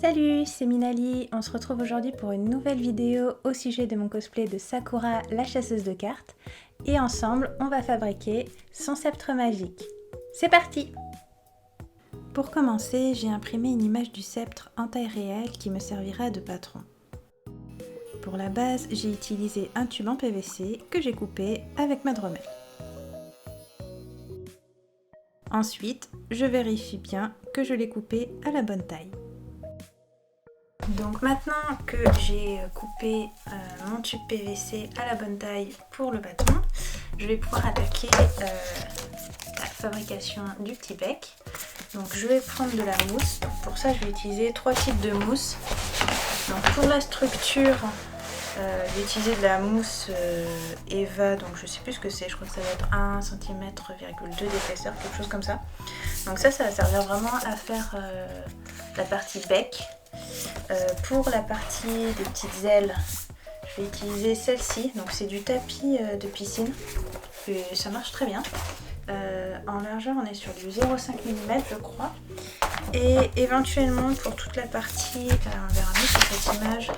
Salut, c'est Minali, on se retrouve aujourd'hui pour une nouvelle vidéo au sujet de mon cosplay de Sakura, la chasseuse de cartes. Et ensemble, on va fabriquer son sceptre magique. C'est parti! Pour commencer, j'ai imprimé une image du sceptre en taille réelle qui me servira de patron. Pour la base, j'ai utilisé un tube en PVC que j'ai coupé avec ma dremel. Ensuite, je vérifie bien que je l'ai coupé à la bonne taille. Donc maintenant que j'ai coupé mon tube PVC à la bonne taille pour le bâton, je vais pouvoir attaquer la fabrication du petit bec. Donc je vais prendre de la mousse. Donc pour ça je vais utiliser 3 types de mousse. Donc pour la structure, je vais utiliser de la mousse Eva, donc je sais plus ce que c'est, je crois que ça va être 1 cm,2 d'épaisseur, quelque chose comme ça. Donc ça va servir vraiment à faire la partie bec. Pour la partie des petites ailes, je vais utiliser celle-ci, donc c'est du tapis de piscine et ça marche très bien. En largeur on est sur du 0,5 mm je crois, et éventuellement pour toute la partie, on verra mieux sur cette image,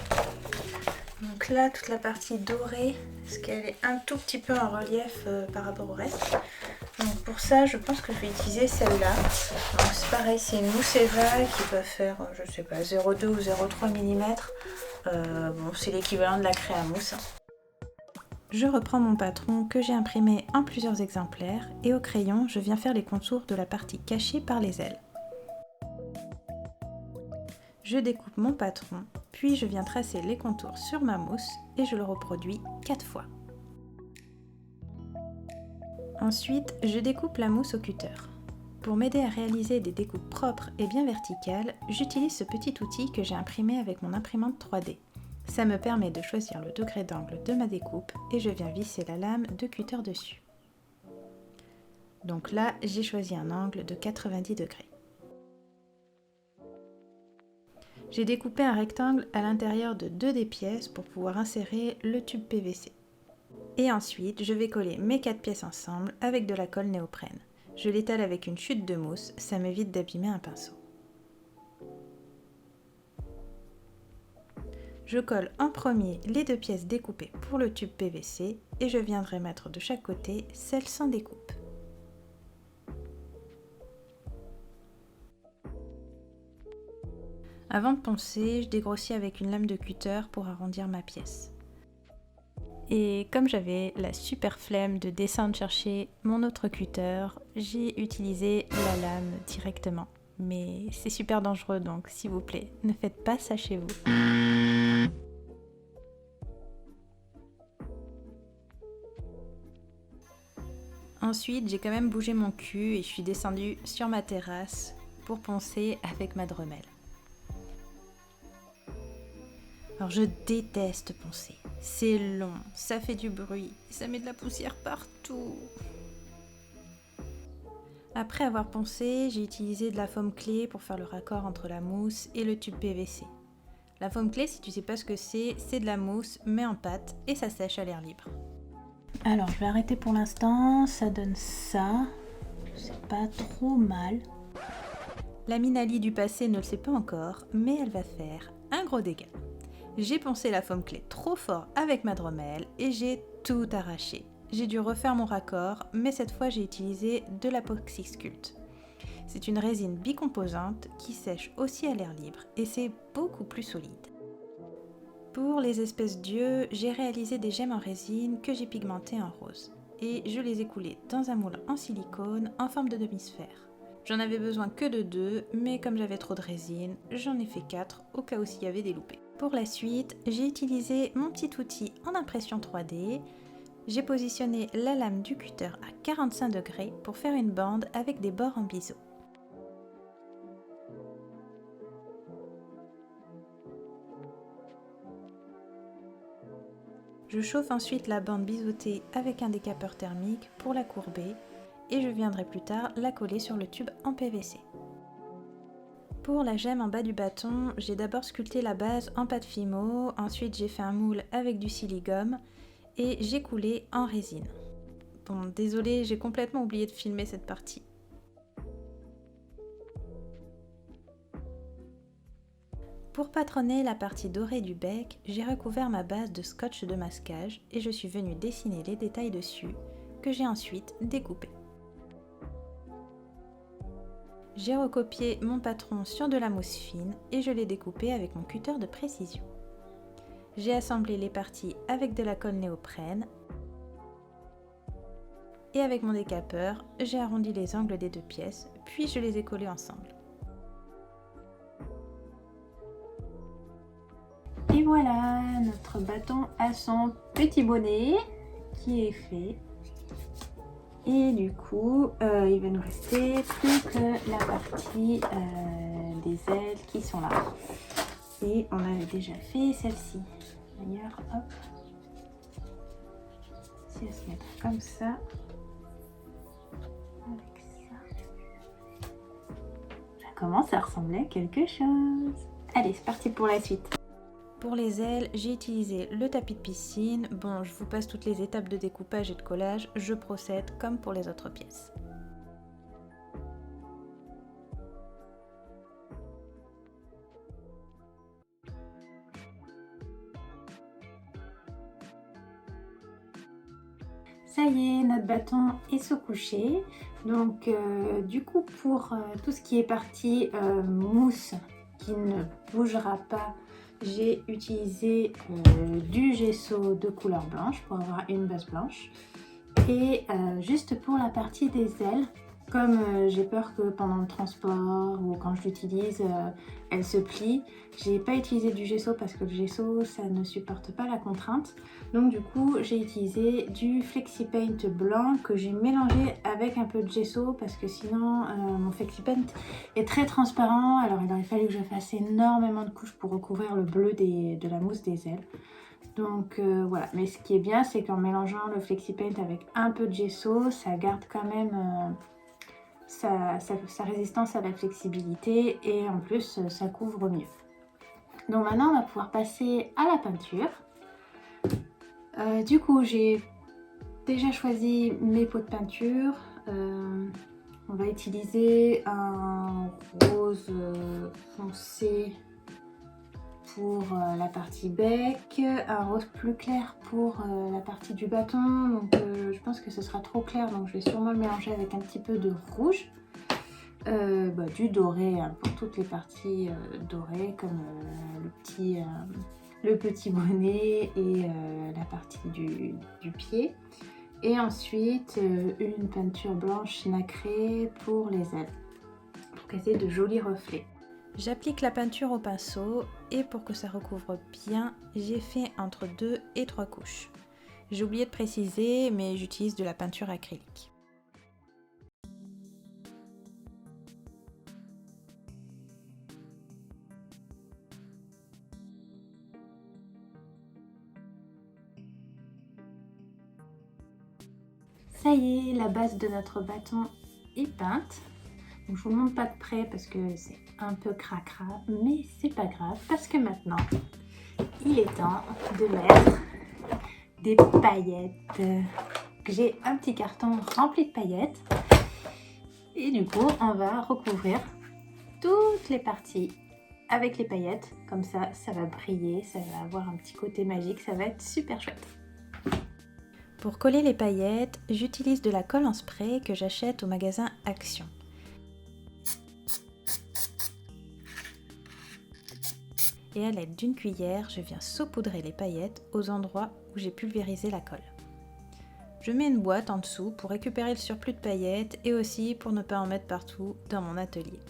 donc là toute la partie dorée, parce qu'elle est un tout petit peu en relief par rapport au reste. Donc pour ça, je pense que je vais utiliser celle-là. Donc c'est pareil, c'est une mousse Eva qui peut faire, je sais pas, 0,2 ou 0,3 mm. Bon, c'est l'équivalent de la craie à mousse. Je reprends mon patron que j'ai imprimé en plusieurs exemplaires et au crayon, je viens faire les contours de la partie cachée par les ailes. Je découpe mon patron, puis je viens tracer les contours sur ma mousse et je le reproduis 4 fois. Ensuite, je découpe la mousse au cutter. Pour m'aider à réaliser des découpes propres et bien verticales, j'utilise ce petit outil que j'ai imprimé avec mon imprimante 3D. Ça me permet de choisir le degré d'angle de ma découpe et je viens visser la lame de cutter dessus. Donc là, j'ai choisi un angle de 90 degrés. J'ai découpé un rectangle à l'intérieur de 2 des pièces pour pouvoir insérer le tube PVC. Et ensuite, je vais coller mes 4 pièces ensemble avec de la colle néoprène. Je l'étale avec une chute de mousse, ça m'évite d'abîmer un pinceau. Je colle en premier les 2 pièces découpées pour le tube PVC et je viendrai mettre de chaque côté celles sans découpe. Avant de poncer, je dégrossis avec une lame de cutter pour arrondir ma pièce. Et comme j'avais la super flemme de descendre chercher mon autre cutter, j'ai utilisé la lame directement. Mais c'est super dangereux, donc s'il vous plaît, ne faites pas ça chez vous. Ensuite, j'ai quand même bougé mon cul et je suis descendue sur ma terrasse pour poncer avec ma dremel. Alors je déteste poncer. C'est long, ça fait du bruit, ça met de la poussière partout. Après avoir poncé, j'ai utilisé de la foam clé pour faire le raccord entre la mousse et le tube PVC. La foam clé, si tu sais pas ce que c'est de la mousse mais en pâte et ça sèche à l'air libre. Alors je vais arrêter pour l'instant, ça donne ça, c'est pas trop mal. La Minali du passé ne le sait pas encore, mais elle va faire un gros dégât. J'ai poncé la foam clé trop fort avec ma dremel et j'ai tout arraché. J'ai dû refaire mon raccord, mais cette fois j'ai utilisé de l'Apoxy Sculpt. C'est une résine bicomposante qui sèche aussi à l'air libre et c'est beaucoup plus solide. Pour les espèces d'yeux, j'ai réalisé des gemmes en résine que j'ai pigmentées en rose et je les ai coulées dans un moule en silicone en forme de demi-sphère. J'en avais besoin que de 2, mais comme j'avais trop de résine, j'en ai fait 4 au cas où s'il y avait des loupés. Pour la suite, j'ai utilisé mon petit outil en impression 3D. J'ai positionné la lame du cutter à 45 degrés pour faire une bande avec des bords en biseau. Je chauffe ensuite la bande biseautée avec un décapeur thermique pour la courber et je viendrai plus tard la coller sur le tube en PVC. Pour la gemme en bas du bâton, j'ai d'abord sculpté la base en pâte Fimo, ensuite j'ai fait un moule avec du siligum et j'ai coulé en résine. Bon, désolée, j'ai complètement oublié de filmer cette partie. Pour patronner la partie dorée du bec, j'ai recouvert ma base de scotch de masquage et je suis venue dessiner les détails dessus, que j'ai ensuite découpé. J'ai recopié mon patron sur de la mousse fine et je l'ai découpé avec mon cutter de précision. J'ai assemblé les parties avec de la colle néoprène et avec mon décapeur, j'ai arrondi les angles des 2 pièces, puis je les ai collées ensemble. Et voilà, notre bâton a son petit bonnet qui est fait. Et du coup, il va nous rester plus que la partie des ailes qui sont là. Et on avait déjà fait celle-ci. D'ailleurs, hop, si elle se mettra comme ça, avec ça, ça commence à ressembler à quelque chose. Allez, c'est parti pour la suite. Pour les ailes, j'ai utilisé le tapis de piscine. Bon, je vous passe toutes les étapes de découpage et de collage, je procède comme pour les autres pièces. Ça y est, notre bâton est sous couché. Donc du coup pour tout ce qui est partie mousse qui ne bougera pas, j'ai utilisé du gesso de couleur blanche pour avoir une base blanche. Et juste pour la partie des ailes, comme j'ai peur que pendant le transport ou quand je l'utilise, elle se plie, j'ai pas utilisé du gesso parce que le gesso ça ne supporte pas la contrainte. Donc du coup j'ai utilisé du FlexiPaint blanc que j'ai mélangé avec un peu de gesso parce que sinon mon FlexiPaint est très transparent. Alors il aurait fallu que je fasse énormément de couches pour recouvrir le bleu de la mousse des ailes. Donc voilà, mais ce qui est bien c'est qu'en mélangeant le FlexiPaint avec un peu de gesso, ça garde quand même sa résistance à la flexibilité et en plus ça couvre mieux. Donc maintenant on va pouvoir passer à la peinture. Du coup j'ai déjà choisi mes pots de peinture. On va utiliser un rose foncé pour la partie bec, un rose plus clair pour la partie du bâton. Donc je pense que ce sera trop clair, donc je vais sûrement le mélanger avec un petit peu de rouge. Du doré hein, pour toutes les parties dorées comme le petit bonnet et la partie du pied. Et ensuite une peinture blanche nacrée pour les ailes, pour qu'elles aient de jolis reflets. J'applique la peinture au pinceau et pour que ça recouvre bien, j'ai fait entre 2 et 3 couches. J'ai oublié de préciser, mais j'utilise de la peinture acrylique. Ça y est, la base de notre bâton est peinte. Donc, je vous montre pas de près parce que c'est un peu cracra, mais c'est pas grave parce que maintenant, il est temps de mettre des paillettes. J'ai un petit carton rempli de paillettes et du coup, on va recouvrir toutes les parties avec les paillettes. Comme ça, ça va briller, ça va avoir un petit côté magique, ça va être super chouette. Pour coller les paillettes, j'utilise de la colle en spray que j'achète au magasin Action. Et à l'aide d'une cuillère, je viens saupoudrer les paillettes aux endroits où j'ai pulvérisé la colle. Je mets une boîte en dessous pour récupérer le surplus de paillettes et aussi pour ne pas en mettre partout dans mon atelier.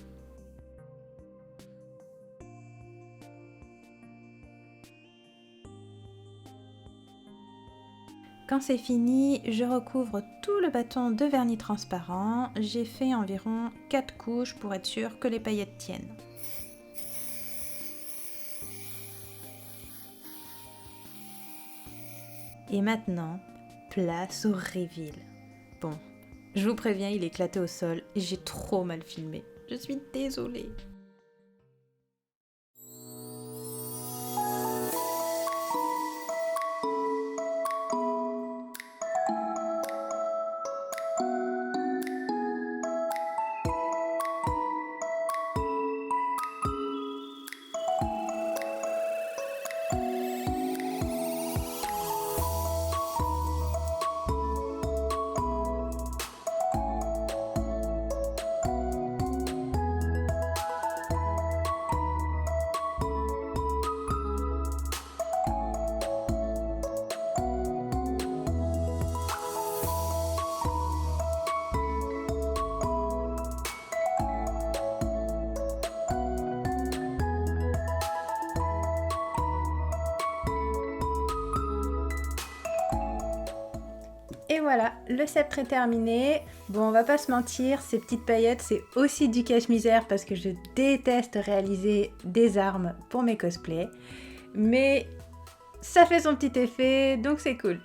Quand c'est fini, je recouvre tout le bâton de vernis transparent. J'ai fait environ 4 couches pour être sûr que les paillettes tiennent. Et maintenant, place au reveal. Bon, je vous préviens, il est éclaté au sol et j'ai trop mal filmé. Je suis désolée. voilà, le sceptre est terminé. Bon, on va pas se mentir, ces petites paillettes, c'est aussi du cache-misère parce que je déteste réaliser des armes pour mes cosplays. Mais ça fait son petit effet, donc c'est cool.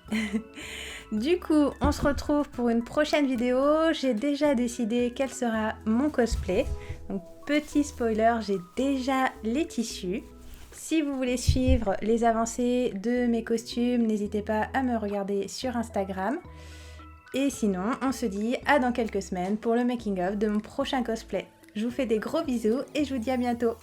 Du coup, on se retrouve pour une prochaine vidéo. J'ai déjà décidé quel sera mon cosplay. Donc, petit spoiler, j'ai déjà les tissus. Si vous voulez suivre les avancées de mes costumes, n'hésitez pas à me regarder sur Instagram. Et sinon, on se dit à dans quelques semaines pour le making of de mon prochain cosplay. Je vous fais des gros bisous et je vous dis à bientôt.